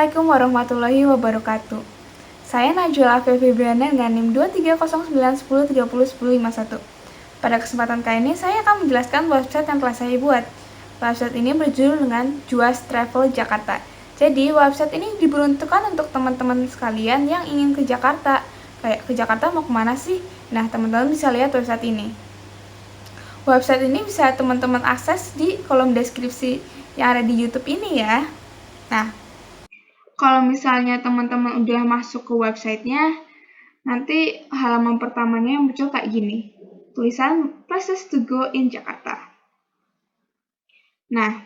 Assalamualaikum warahmatullahi wabarakatuh. Saya Najwa Febriana dengan NIM 2309110301051. Pada kesempatan kali ini saya akan menjelaskan website yang telah saya buat. Website ini berjudul dengan Juas Travel Jakarta. Jadi website ini diperuntukkan untuk teman-teman sekalian yang ingin ke Jakarta. Kayak ke Jakarta mau kemana sih? Nah, teman-teman bisa lihat website ini. Website ini bisa teman-teman akses di kolom deskripsi yang ada di YouTube ini ya. Nah, kalau misalnya teman-teman udah masuk ke websitenya, nanti halaman pertamanya yang muncul kayak gini. Tulisan Places to go in Jakarta. Nah,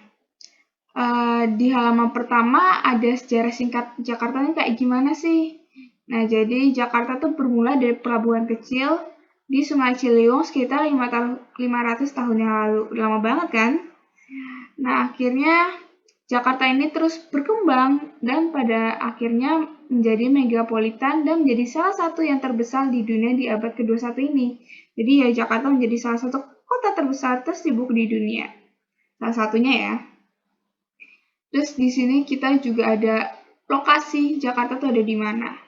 di halaman pertama ada sejarah singkat Jakarta ini kayak gimana sih? Nah, jadi Jakarta tuh bermula dari pelabuhan kecil di Sungai Ciliwung sekitar 500 tahun yang lalu. Lama banget kan? Nah, akhirnya Jakarta ini terus berkembang dan pada akhirnya menjadi megapolitan dan menjadi salah satu yang terbesar di dunia di abad ke-21 ini. Jadi ya Jakarta menjadi salah satu kota terbesar tersibuk di dunia. Salah satunya ya. Terus di sini kita juga ada lokasi Jakarta tuh ada di mana.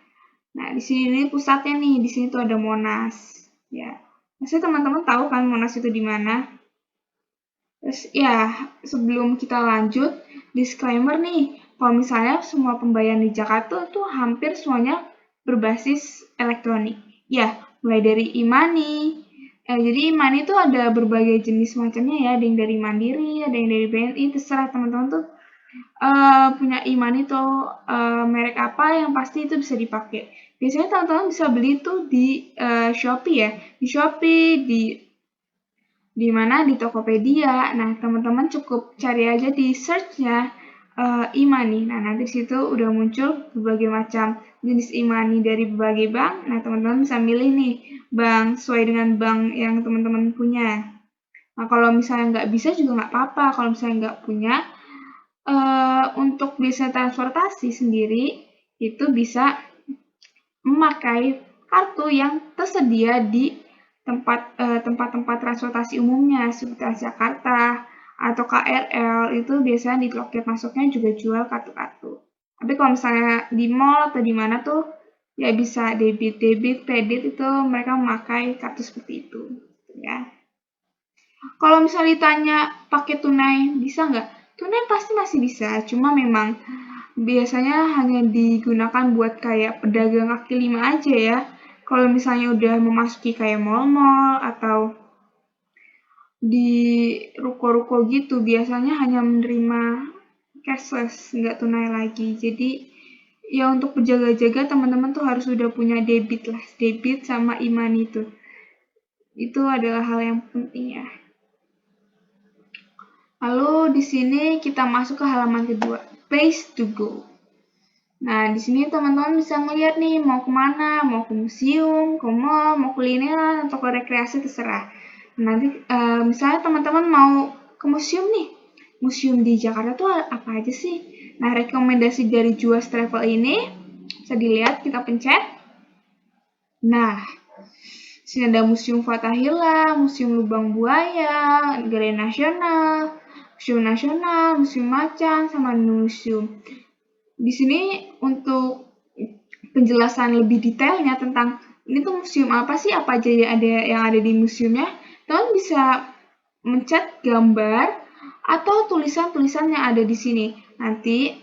Nah, di sini ini pusatnya nih, di sini tuh ada Monas. Ya. Pasti teman-teman tahu kan Monas itu di mana? Terus ya, sebelum kita lanjut, disclaimer nih, kalau misalnya semua pembayaran di Jakarta tuh hampir semuanya berbasis elektronik. Ya, mulai dari e-money. Jadi e-money itu ada berbagai jenis macamnya ya, ada yang dari Mandiri, ada yang dari BNI, terserah teman-teman tuh punya e-money tuh merek apa yang pasti itu bisa dipakai. Biasanya teman-teman bisa beli tuh di Shopee ya, di Shopee, di mana di Tokopedia. Nah, teman-teman cukup cari aja di search-nya e-money. Nah, nanti di situ udah muncul berbagai macam jenis e-money dari berbagai bank. Nah, teman-teman bisa milih nih bank sesuai dengan bank yang teman-teman punya. Nah, kalau misalnya nggak bisa juga nggak apa-apa. Kalau misalnya nggak punya, untuk biasa transportasi sendiri itu bisa memakai kartu yang tersedia di tempat-tempat transportasi umumnya seperti Transjakarta atau KRL. Itu biasanya di loket masuknya juga jual kartu-kartu. Tapi kalau misalnya di mall atau di mana tuh ya bisa debit, kredit itu mereka memakai kartu seperti itu ya. Kalau misalnya ditanya pakai tunai bisa nggak? Tunai pasti masih bisa, cuma memang biasanya hanya digunakan buat kayak pedagang kaki lima aja ya. Kalau misalnya udah memasuki kayak mall-mall atau di ruko-ruko gitu, biasanya hanya menerima cashless, nggak tunai lagi. Jadi ya untuk berjaga-jaga teman-teman tuh harus udah punya debit lah, debit sama e-money itu. Itu adalah hal yang penting ya. Lalu di sini kita masuk ke halaman kedua, place to go. Nah, di sini teman-teman bisa ngeliat nih mau kemana, mau ke museum, ke mall, mau kulineran, atau ke rekreasi terserah. Nanti misalnya teman-teman mau ke museum nih, museum di Jakarta tuh apa aja sih? Nah, rekomendasi dari Juas Travel ini bisa dilihat, kita pencet. Nah, sini ada Museum Fathahillah, Museum Lubang Buaya, Galeri Nasional, Museum Macan, sama Museum. Di sini untuk penjelasan lebih detailnya tentang ini tuh museum apa sih, apa aja yang ada di museumnya, teman bisa mencet gambar atau tulisan-tulisan yang ada di sini. Nanti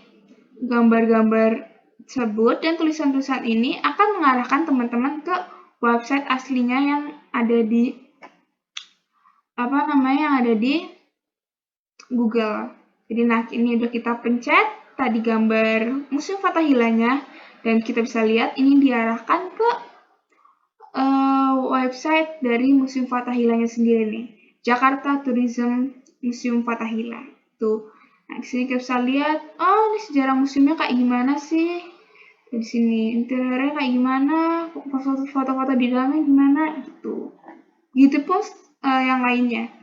gambar-gambar tersebut dan tulisan-tulisan ini akan mengarahkan teman-teman ke website aslinya yang ada di yang ada di Google. Jadi nah ini udah kita pencet tadi gambar Museum Fathahillahnya dan kita bisa lihat ini diarahkan ke website dari Museum Fathahillahnya sendiri nih, Jakarta Tourism Museum Fathahillah. Tuh. Nah, di sini kita bisa lihat, oh ini sejarah museumnya kayak gimana sih? Di sini interiornya kayak gimana, foto-foto di dalamnya gimana gitu. Gitu pun yang lainnya.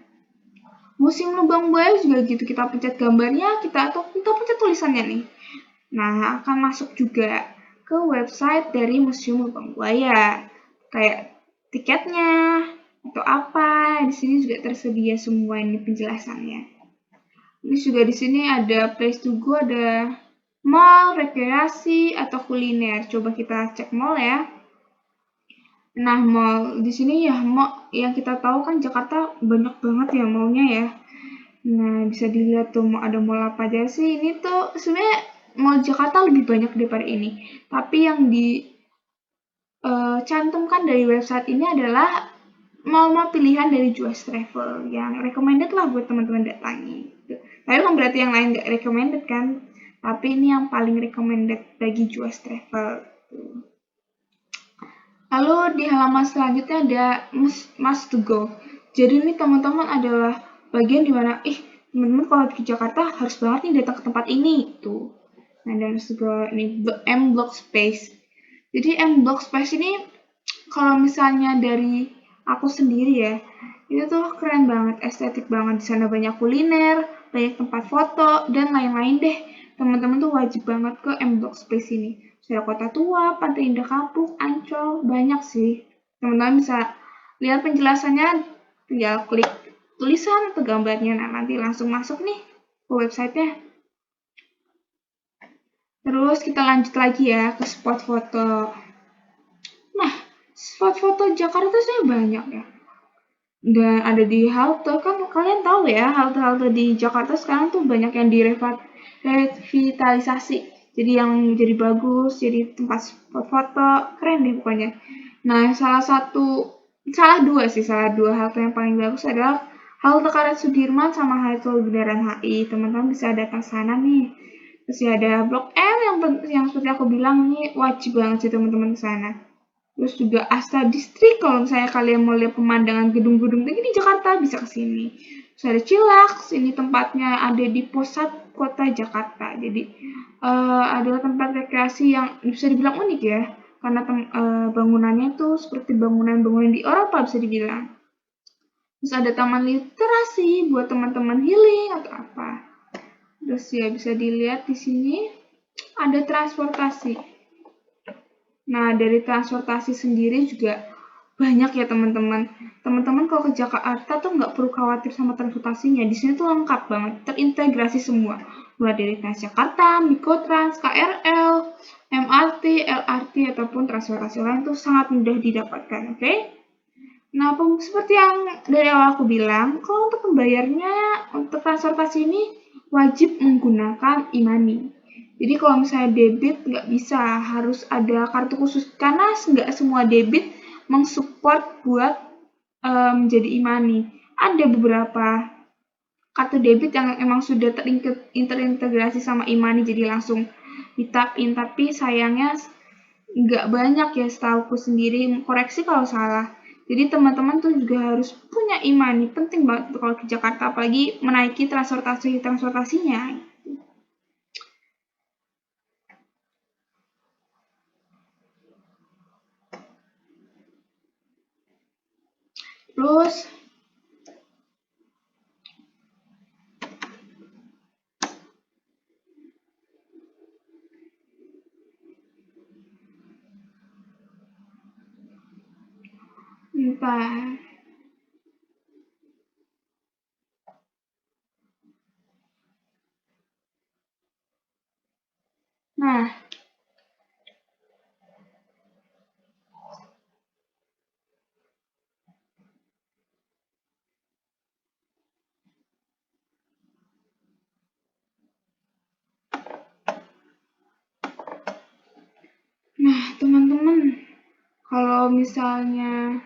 Museum Lubang Buaya juga gitu, kita pencet gambarnya, kita pencet tulisannya nih. Nah, akan masuk juga ke website dari Museum Lubang Buaya. Kayak tiketnya atau apa, di sini juga tersedia semua ini penjelasannya. Ini juga di sini ada place to go, ada mall, rekreasi, atau kuliner. Coba kita cek mall ya. Nah, mall di sini ya, mall yang kita tahu kan Jakarta banyak banget ya mallnya ya. Nah, bisa dilihat tuh mau ada mall apa aja sih. Ini tuh sebenarnya mall Jakarta lebih banyak daripada ini. Tapi yang dicantumkan dari website ini adalah mall-mall pilihan dari Juas Travel yang recommended lah buat teman-teman datangi. Tapi bukan berarti yang lain nggak recommended kan. Tapi ini yang paling recommended bagi Juas Travel. Lalu di halaman selanjutnya ada must to go. Jadi ini teman-teman adalah bagian dimana, teman-teman kalau ke Jakarta harus banget nih datang ke tempat ini tuh. Nah, dan must to go ini M Block Space. Jadi M Block Space ini kalau misalnya dari aku sendiri ya, itu tuh keren banget, estetik banget. Di sana banyak kuliner, banyak tempat foto, dan lain-lain deh. Teman-teman tuh wajib banget ke M Block Space ini. Ada Kota Tua, Pantai Indah Kapuk, Ancol, banyak sih. Teman-teman bisa lihat penjelasannya, tinggal klik tulisan atau gambarnya. Nah, nanti langsung masuk nih ke websitenya. Terus kita lanjut lagi ya ke spot foto. Nah, spot foto Jakarta saya banyak ya. Dan ada di halte, kan kalian tahu ya, halte-halte di Jakarta sekarang tuh banyak yang direvitalisasi. Jadi yang jadi bagus, jadi tempat spot foto, keren deh pokoknya. Nah, salah dua halte yang paling bagus adalah halte Karet Sudirman sama halte Bundaran HI. Teman-teman bisa datang sana nih. Terus ya ada Blok M yang seperti aku bilang nih wajib banget sih teman-teman ke sana. Terus juga Asta Distrik, kalau misalnya kalian mau lihat pemandangan gedung-gedung tinggi di Jakarta, bisa ke sini. Terus ada Cilax, ini tempatnya ada di pusat kota Jakarta. Jadi adalah tempat rekreasi yang bisa dibilang unik ya, karena bangunannya tuh seperti bangunan-bangunan di Eropa bisa dibilang. Terus ada taman literasi buat teman-teman healing atau apa. Terus ya bisa dilihat di sini ada transportasi. Nah, dari transportasi sendiri juga banyak ya teman-teman. Teman-teman kalau ke Jakarta tuh nggak perlu khawatir sama transportasinya. Di sini tuh lengkap banget, terintegrasi semua. Mulai dari Transjakarta, Mikrotrans, KRL, MRT, LRT, ataupun transportasi lain tuh sangat mudah didapatkan, oke? Nah, seperti yang dari awal aku bilang, kalau untuk pembayarnya untuk transportasi ini wajib menggunakan e-money. Jadi kalau misalnya debit nggak bisa, harus ada kartu khusus karena nggak semua debit mensupport buat menjadi e-money. Ada beberapa kartu debit yang emang sudah terintegrasi sama e-money jadi langsung di-tap in, tapi sayangnya nggak banyak ya setahuku sendiri, koreksi kalau salah. Jadi teman-teman tuh juga harus punya e-money, penting banget kalau ke Jakarta, apalagi menaiki transportasinya. Terus, entah. Nah, teman-teman, kalau misalnya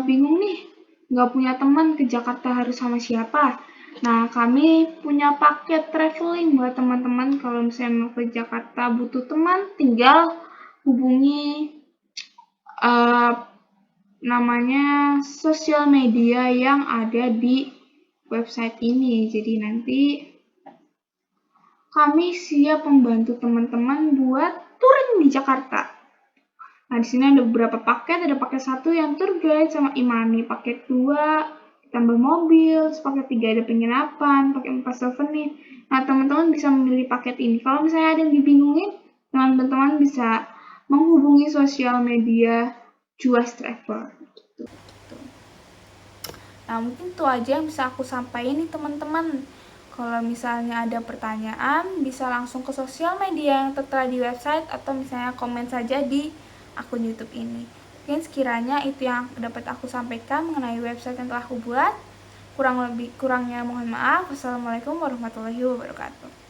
bingung nih, nggak punya teman ke Jakarta harus sama siapa? Nah, kami punya paket traveling buat teman-teman. Kalau misalnya mau ke Jakarta butuh teman, tinggal hubungi uh, namanya sosial media yang ada di website ini. Jadi nanti kami siap membantu teman-teman buat touring di Jakarta. Nah, di sini ada beberapa paket. Ada paket 1 yang tour guide sama e-money, paket 2 tambah mobil, paket 3 ada penginapan, paket 4 souvenir. Nah, teman-teman bisa memilih paket ini. Kalau misalnya ada yang dibingungin, teman-teman bisa menghubungi sosial media Juas Travel. Nah, mungkin itu aja yang bisa aku sampaikan nih teman-teman. Kalau misalnya ada pertanyaan, bisa langsung ke sosial media yang tertera di website atau misalnya komen saja di akun YouTube ini. Mungkin sekiranya itu yang dapat aku sampaikan mengenai website yang telah aku buat. Kurangnya mohon maaf. Wassalamualaikum warahmatullahi wabarakatuh.